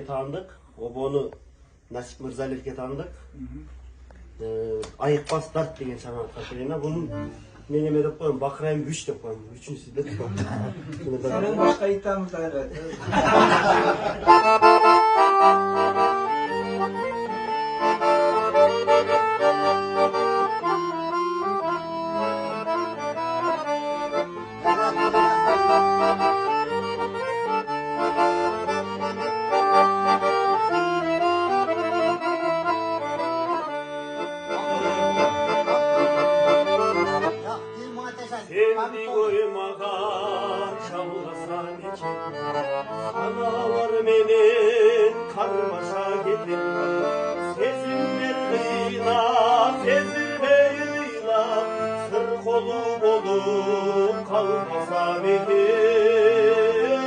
Tanıdık. Onu Nasip Mirzalev'e tanıdık. Ayıkbas dart degen sanatқа келені. Bunun men неме деп коем, Бақырайым күч деп коем. Үчүнчүсү деп коем. Senin başka iddiamız da evet. Sevdi koymağa çalgasan için Sanalar menin karmaşa getir Sezimler kıyla, sezilmeyle Sır kolu olup kalmasam edir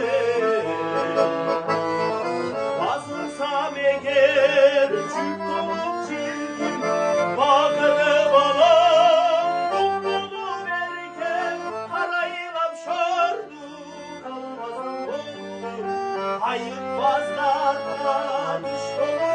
Basılsam eğer çük olup çirkin Bağırı bana Ayıkmazlarla düşmanı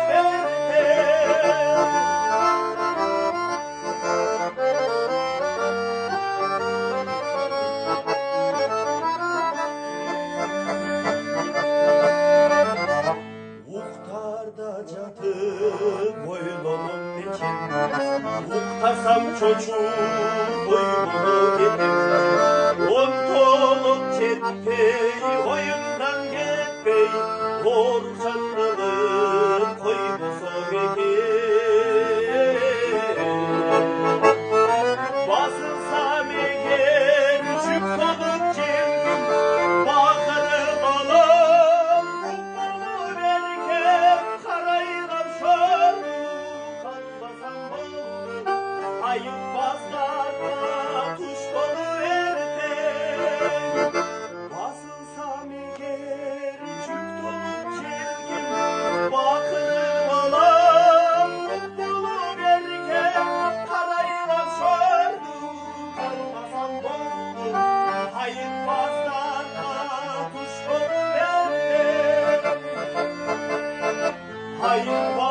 Muhtarda catıp boylunum için Muhtarsam çocuk boylunu getir Ontolup çetpey oyundan gitpey Doğru çandırıp koymasam eğer Basılsam eğer çük dolup çelgim Bakırım alam kumunu verken Karayıram şarı kalmasam olur Ayıkmazlarla düşmanı erten Basılsam eğer çük dolup çelgim Bakırım alam kumunu verken Karayıram şarı kalmasam olur Ayıkmazlarla düşmanı erten Ayıkmazlarla